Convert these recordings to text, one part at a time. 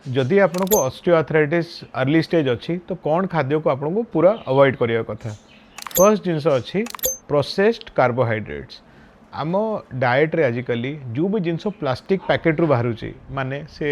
जदि आपको osteoarthritis early stage अच्छी तो कौन खाद्य को आपको पूरा अवॉइड करिया कथा। फर्स्ट जिनस अच्छी प्रोसेस्ड कार्बोहाइड्रेट्स। आम डाएट रे आजिकली जो भी जिनस प्लास्टिक पैकेट रु बाहर माने से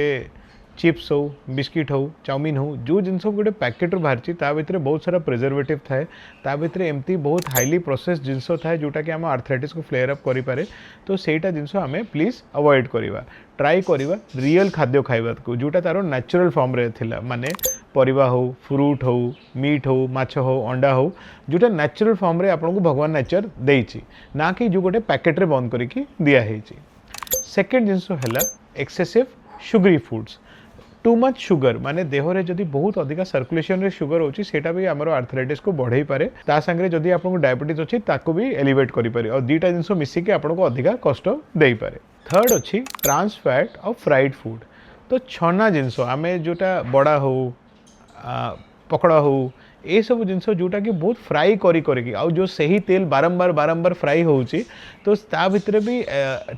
चिप्स हो बिस्किट हो चाउमिन हो जो जिनस गोटे पैकेट रु बाहर भितर बहुत सारा प्रिजर्वेटिव थाए भितर एमती बहुत हाईली प्रोसेस जिनस थाए जोटा कि आम आर्थराइटिस को फ्लेयर अप करें तो सेटा जिनस आम प्लीज अवॉइड करवा ट्राई करवा रियल खाद्य खाइबा को जोटा तार नेचुरल फॉर्म रे थिला माने परिबा हो फ्रूट हो मीट हो माछ हो अंडा हो जोटा नेचुरल फॉर्म रे आपको भगवान नेचर देइछि ना कि जो गोटे पैकेट रे बंद करके दिया हेछि। सेकेंड जिनस है excessive sugary foods. Too much sugar माने देह रे जदि बहुत अधिका सर्कुलेशन रे शुगर होची सेटा भी हमरो आर्थराइटिस को बढ़ाई पारे ता संगे जदि आपको डायबिटीज अछि ताको भी एलिवेट करि पारे और दीटा जिंस मिसी के आपको अधिका कष्ट देई पारे। थर्ड अछि ट्रांस फैट और फ्राइड फूड। तो छना जिंस आमे जोटा बड़ा हो पकड़ा हो ये सब जिनस जोटा कि बहुत फ्राई करी आउ जो सही तेल बारंबार बारंबार फ्राई होउची तो ता भितर भी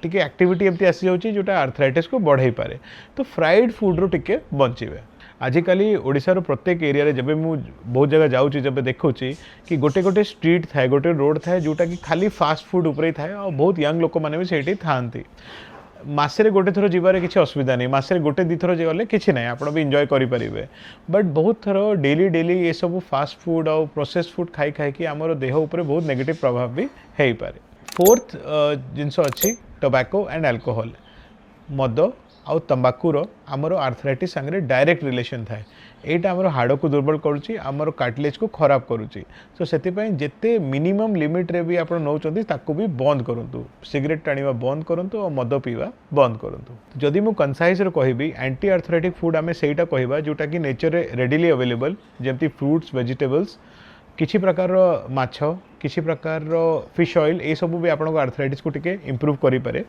टिके एक्टिविटी एमती आसी जाउची जोटा आर्थराइटिस को बढ़ाई पारे। तो फ्राइड फूड रो टिके बंचिबे। आजिकली ओडिशार प्रत्येक एरिया रे जब मु बहुत जगह जाऊँगी जब देखुची कि गोटे गोटे स्ट्रीट थाए गोटे रोड थाए जोटा कि खाली फास्ट फूड उपरे थाए और बहुत यंग लोक मैंने भी सेठी थांती। मसरे गोटे थर जीवार किसी असुविधा नहीं मसरे गोटे दी थर गले किसी ना आप भी एंजॉय करेंगे बट बहुत थर डेली डेली ये सब फास्ट फूड और प्रोसेस फूड खाई खाई आमर देह उपर बहुत नेगेटिव प्रभाव भी हो पारे। फोर्थ जिनस अच्छी टोबैको एंड अल्कोहल। मद आउ तंबाकूर आमर आर्थराइटिस संगे डायरेक्ट रिलेशन थाए एटा आमर हाड़ को दुर्बल करुच्ची आमर कार्टिलेज को खराब करुच्ची। सो से जिते मिनिमम लिमिट रे भी आप नौकरी ताकू भी बंद करूँ सिगरेट टाणवा बंद करूँ और मद पीवा बंद करूँ। जदि मु कंसाइज कहि एंटी आर्थराइटिक फूड आम सेटा कहवा जोटा कि नेचर रेडिली अवेलेबल जमती फ्रूट्स वेजिटेबल्स किसी प्रकार माछ किसी प्रकार फिश ऑयल ये सब भी आपको आर्थराइटिस को टिके इम्प्रूव करि पारे।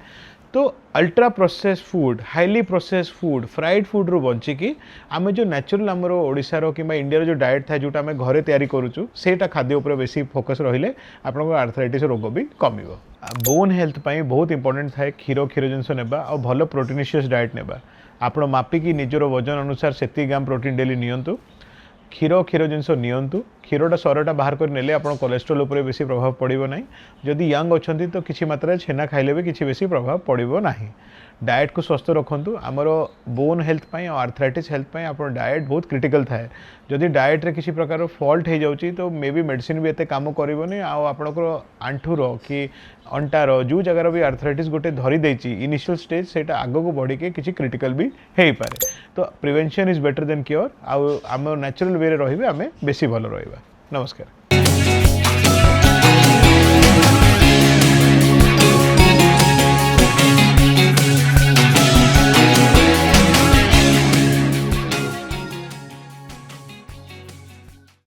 तो ultra process food highly process food fried food रू बंचिकी आम जो नेचुरल आमर ओडिशार कि इंडिया जो डाएट था जोटा आम घरे तैयारी करूँ सेटा खाद्य उपर बेसी फोकस रहिले आपको आर्थराइटिस रोग भी कमिबो। बोन हेल्थ पाई बहुत इंपोर्टेंट थाए क्षीर क्षीर जिनस नेबा और भल प्रोटीनिशियस डाएट नेबा आप मापिकी निजर वजन अनुसार सेति ग्राम प्रोटीन डेली नियंतु क्षीर क्षीर जिनस नियंतु क्षीरटा सरटा बाहर कर नेले आप कोलेस्ट्रोल उपर बेसी प्रभाव पड़ो ना। जदि यंग अच्छा तो किसी मात्रा छेना खाइले भी किसी बेसी प्रभाव पड़ो ना। डाएट को स्वस्थ रखु आमर बोन हेल्थ पाई और आर्थराइटिस हेल्थ पाई आप डाएट बहुत क्रिटिकल थाए। जदि डाएट रे किसी प्रकार फॉल्ट हो जाउची तो मे बी मेडिसिन भी एते काम करबोनी आपणकर आंठूर कि अंटार जो जगार भी आर्थराइटिस गोटे धरी देछि इनिशियल स्टेज सेटा आगो को बढ़ी के किसी क्रिटिकल भी हो पारे। तो prevention is better than cure आम नेचुरल वे रे रहिबे आमे बेसी भलो रहिबा। नमस्कार।